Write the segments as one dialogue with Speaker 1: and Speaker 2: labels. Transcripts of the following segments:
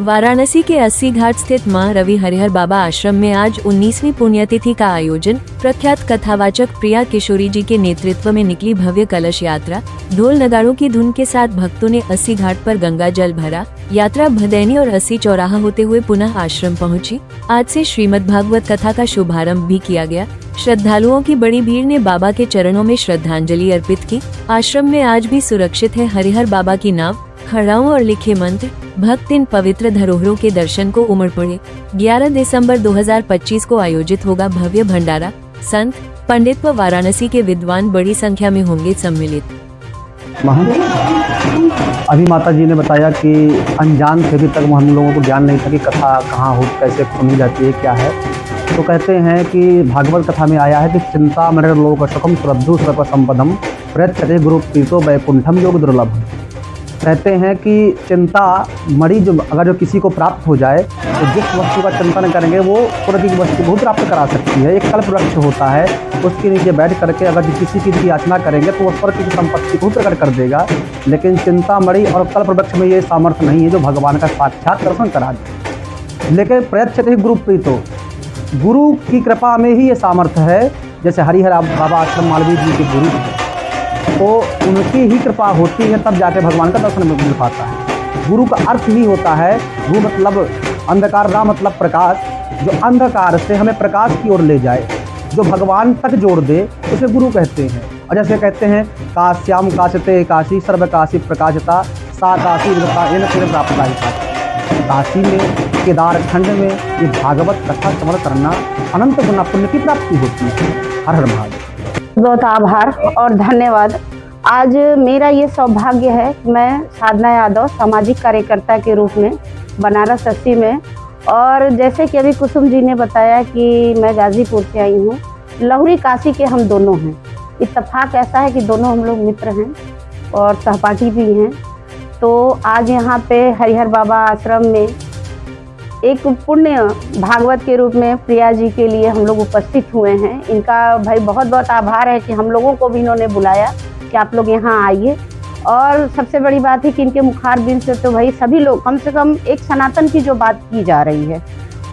Speaker 1: वाराणसी के 80 घाट स्थित मां रवि हरिहर बाबा आश्रम में आज 19वीं पुण्यतिथि का आयोजन। प्रख्यात कथावाचक प्रिया किशोरी जी के नेतृत्व में निकली भव्य कलश यात्रा। ढोल नगाड़ों की धुन के साथ भक्तों ने 80 घाट पर गंगा जल भरा। यात्रा भदैनी और 80 चौराहा होते हुए पुनः आश्रम पहुंची। आज से श्रीमद् भागवत कथा का शुभारंभ भी किया गया। श्रद्धालुओं की बड़ी भीड़ ने बाबा के चरणों में श्रद्धांजलि अर्पित की। आश्रम में आज भी सुरक्षित है हरिहर बाबा की नाव। खड़ाओं और लिखे मंत्र। भक्त इन पवित्र धरोहरों के दर्शन को उमड़ पड़े। 11 दिसंबर 2025 को आयोजित होगा भव्य भंडारा। संत, पंडित व वाराणसी के विद्वान बड़ी संख्या में होंगे सम्मिलित।
Speaker 2: अभी माता जी ने बताया कि अनजान थे, अभी तक हम लोगों को ज्ञान नहीं था कि कथा कहाँ हो, कैसे सुनी जाती है, क्या है। तो कहते हैं कि भागवत कथा में आया है कि चिंता मरे लोक सुखम श्रद्धु सर्व संपदम प्रत्यते गुरु प्रीतो वैकुंठम योग दुर्लभ। कहते हैं कि चिंता मणि अगर जो किसी को प्राप्त हो जाए तो जिस वस्तु का चिंतन करेंगे वो पूरी वस्तु को प्राप्त करा सकती है। एक कल्प वृक्ष होता है, उसके नीचे बैठ करके अगर किसी चीज़ की याचना करेंगे तो वो स्वर्ग की संपत्ति को प्रकट कर देगा। लेकिन चिंता मणि और कल्प वृक्ष में ये सामर्थ्य नहीं है जो भगवान का साक्षात दर्शन करा दे। लेकिन प्रयच्छते गुरु प्रीतो, गुरु की कृपा में ही ये सामर्थ्य है। जैसे हरिहर बाबा आश्रम मालवीय जी के गुरु हैं, तो उनकी ही कृपा होती है तब जाके भगवान का दर्शन मिल पाता है। गुरु का अर्थ ही होता है, गुरु मतलब अंधकार, रा मतलब प्रकाश, जो अंधकार से हमें प्रकाश की ओर ले जाए, जो भगवान तक जोड़ दे, उसे गुरु कहते हैं। और जैसे कहते हैं काश्याम काशते काशी सर्व काशी प्रकाशता सा काशी विदता एन तेन प्राप्ता। काशी में, केदार खंड में ये भागवत कथा श्रवण करना अनंत गुना पुण्य की प्राप्ति होती है। हर हर महादेव।
Speaker 3: बहुत आभार और धन्यवाद। आज मेरा ये सौभाग्य है कि मैं साधना यादव सामाजिक कार्यकर्ता के रूप में बनारस 80 में, और जैसे कि अभी कुसुम जी ने बताया कि मैं गाजीपुर से आई हूँ। लहुरी काशी के हम दोनों हैं। इत्तेफाक ऐसा है कि दोनों हम लोग मित्र हैं और सहपाठी भी हैं। तो आज यहाँ पे हरिहर बाबा आश्रम में एक पुण्य भागवत के रूप में प्रिया जी के लिए हम लोग उपस्थित हुए हैं। इनका भाई बहुत बहुत आभार है कि हम लोगों को भी इन्होंने बुलाया कि आप लोग यहाँ आइए। और सबसे बड़ी बात है कि इनके मुखारबिंद से तो भाई सभी लोग, कम से कम एक सनातन की जो बात की जा रही है,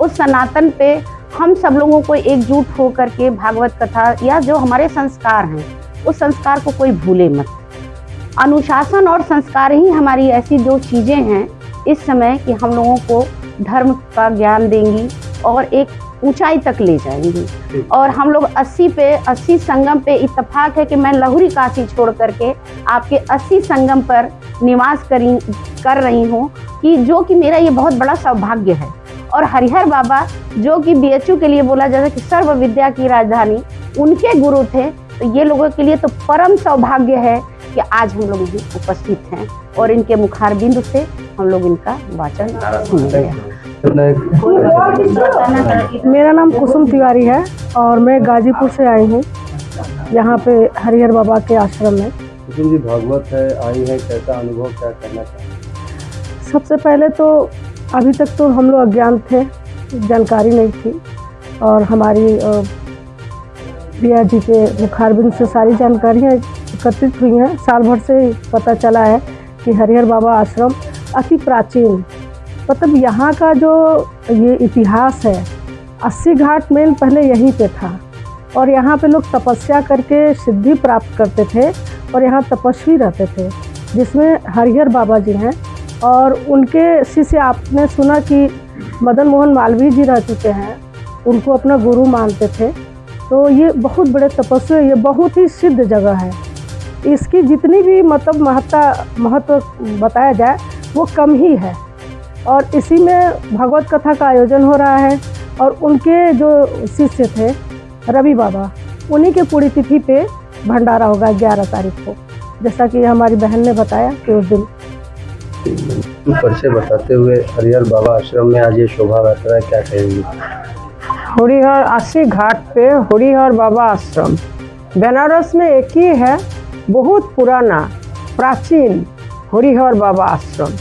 Speaker 3: उस सनातन पे हम सब लोगों को एकजुट हो करके भागवत कथा या जो हमारे संस्कार हैं उस संस्कार को कोई भूले मत। अनुशासन और संस्कार ही हमारी ऐसी दो चीज़ें हैं इस समय कि हम लोगों को धर्म का ज्ञान देंगी और एक ऊंचाई तक ले जाएंगी। और हम लोग 80 संगम पे इत्तेफाक है कि मैं लहुरी काशी छोड़ करके आपके 80 संगम पर निवास कर रही हूँ, कि जो कि मेरा ये बहुत बड़ा सौभाग्य है। और हरिहर बाबा जो कि BHU के लिए बोला जाता है कि सर्व विद्या की राजधानी, उनके गुरु थे। तो ये लोगों के लिए तो परम सौभाग्य है कि आज हम लोग यहीं उपस्थित हैं और इनके मुखारबिंद से हम लोग इनका वाचन सुन रहे हैं।
Speaker 4: मेरा नाम कुसुम तिवारी है और मैं गाजीपुर से आई हूँ, यहाँ पे हरिहर बाबा के आश्रम में।
Speaker 2: कुसुम जी, भागवत है आई है, कैसा अनुभव, क्या करना चाहिए?
Speaker 4: सबसे पहले तो अभी तक तो हम लोग अज्ञान थे, जानकारी नहीं थी, और हमारी प्रिया जी के मुखारबिंद से सारी जानकारियाँ एकत्रित हुई हैं। साल भर से पता चला है कि हरिहर बाबा आश्रम अति प्राचीन, मतलब यहाँ का जो ये इतिहास है, 80 घाट मेन पहले यहीं पे था और यहाँ पे लोग तपस्या करके सिद्धि प्राप्त करते थे और यहाँ तपस्वी रहते थे, जिसमें हरिहर बाबा जी हैं। और उनके शिष्य, आपने सुना कि मदन मोहन मालवीय जी रह चुके हैं, उनको अपना गुरु मानते थे। तो ये बहुत बड़े तपस्वी, ये बहुत ही सिद्ध जगह है। इसकी जितनी भी मतलब महत्व बताया जाए वो कम ही है। और इसी में भगवत कथा का आयोजन हो रहा है। और उनके जो शिष्य थे रवि बाबा, उन्हीं के पुण्यतिथि पे भंडारा होगा 11 तारीख को, जैसा कि हमारी बहन ने बताया कि उस दिन।
Speaker 2: परिचय बताते हुए हरिहर बाबा आश्रम में आज ये शोभा यात्रा है, क्या कहेंगे?
Speaker 5: हरिहर 80 घाट पे हरिहर बाबा आश्रम बनारस में एक ही है, बहुत पुराना प्राचीन हरिहर बाबा आश्रम।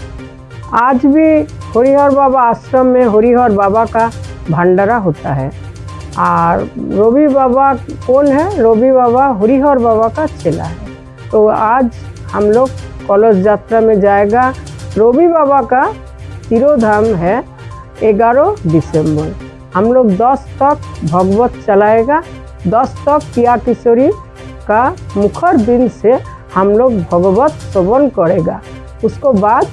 Speaker 5: आज भी हरिहर बाबा आश्रम में हरिहर बाबा का भंडारा होता है। और रवि बाबा कौन है? रवि बाबा हरिहर बाबा का चेला है। तो आज हम लोग कलश यात्रा में जाएगा रवि बाबा का तिरोधाम है 11 दिसंबर। हम लोग 10 तक भगवत चलाएगा। 10 तक प्रिया किशोरी का मुखर बिंद से हम लोग भगवत श्रवण करेगा। उसको बाद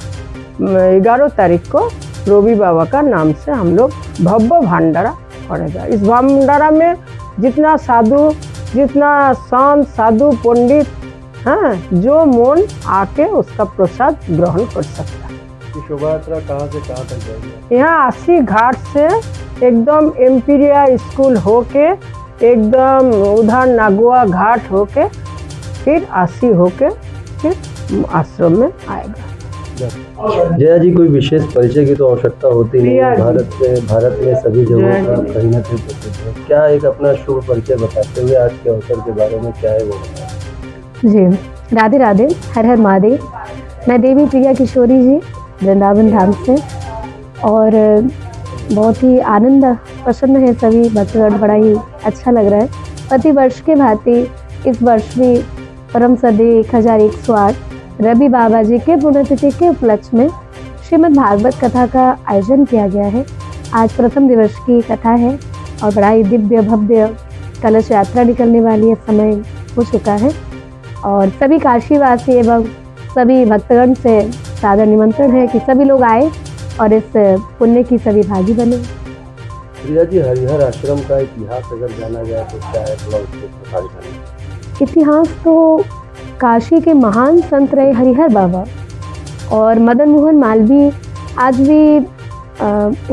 Speaker 5: 11 तारीख को रवि बाबा का नाम से हम लोग भव्य भंडारा करेगा। इस भंडारा में जितना साधु, जितना संत साधु पंडित, हाँ, जो मन आके उसका प्रसाद ग्रहण कर सकता है।
Speaker 6: शोभा यात्रा कहाँ से कहाँ तक जाएगी?
Speaker 5: यहाँ 80 घाट से एकदम एम्पीरिया स्कूल होके एकदम उधर नागुआ घाट होके फिर 80 होके फिर आश्रम में आएगा।
Speaker 6: जया जी, कोई विशेष परिचय की तो आवश्यकता होती नहीं है। भारत में सभी जगहों का कहीं ना कहीं प्रसिद्ध है। क्या एक अपना शुभ परिचय बताते हुए आज के अवसर के बारे में क्या है वो बताएं।
Speaker 4: जी, राधे राधे, हर हर महादेव। मैं देवी प्रिया किशोरी जी, वृंदावन धाम से, और बहुत ही आनंद प्रसन्न है सभी भक्तगण। बड़ा ही अच्छा लग रहा है। प्रति वर्ष के भांति इस वर्ष भी परम सदे 1108 रवि बाबा जी के पुण्यतिथि के उपलक्ष्य में श्रीमद् भागवत कथा का आयोजन किया गया है। आज प्रथम दिवस की कथा है और बड़ा ही दिव्य भव्य कलश यात्रा निकलने वाली है। समय हो चुका है और सभी काशीवासी एवं सभी भक्तगण से सादर निमंत्रण है कि सभी लोग आए और इस पुण्य की सभी भागी बने।
Speaker 6: प्रिया जी, हरिहर आश्रम का इतिहास अगर जाना जाए तो क्या है, थोड़ा उसको प्रकाश डालें।
Speaker 4: इतिहास तो काशी के महान संत रहे हरिहर बाबा और मदन मोहन मालवीय। आज भी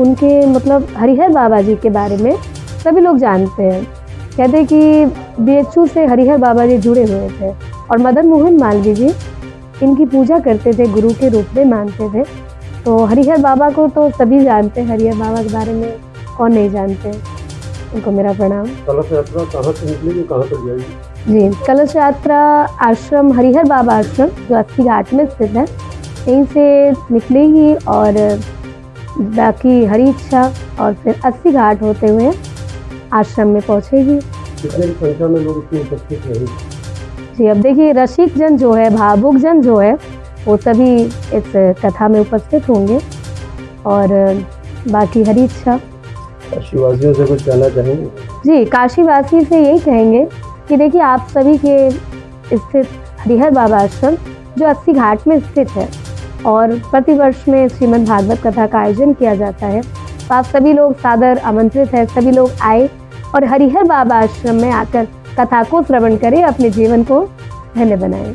Speaker 4: उनके मतलब हरिहर बाबा जी के बारे में सभी लोग जानते हैं। कहते हैं कि बीएचयू से हरिहर बाबा जी जुड़े हुए थे और मदन मोहन मालवीय जी इनकी पूजा करते थे, गुरु के रूप में मानते थे। तो हरिहर बाबा को तो सभी जानते हैं, हरिहर बाबा के बारे में कौन नहीं जानते। उनको मेरा प्रणाम।
Speaker 6: कलश यात्रा कहाँ से निकलेगी, कहाँ तक जाएगी?
Speaker 4: जी, कलश यात्रा आश्रम हरिहर बाबा आश्रम जो 80 घाट में स्थित है, यहीं से निकलेगी और बाकी हरी इच्छा और फिर 80 घाट होते हुए आश्रम में पहुंचेगी।
Speaker 6: कितने की संख्या में लोग इसमें उपस्थित रहेंगे?
Speaker 4: जी, अब देखिए, रसिक जन जो है, भावुक जन जो है, वो सभी इस कथा में उपस्थित होंगे और बाकी हरी इच्छा।
Speaker 6: काशीवासियों से कुछ कहना चाहेंगे?
Speaker 4: जी, काशीवासी से यही कहेंगे कि देखिए, आप सभी के स्थित हरिहर बाबा आश्रम जो 80 घाट में स्थित है और प्रतिवर्ष में श्रीमद् भागवत कथा का आयोजन किया जाता है, तो आप सभी लोग सादर आमंत्रित है। सभी लोग आए और हरिहर बाबा आश्रम में आकर कथा को श्रवण करें, अपने जीवन को धन्य बनाएं।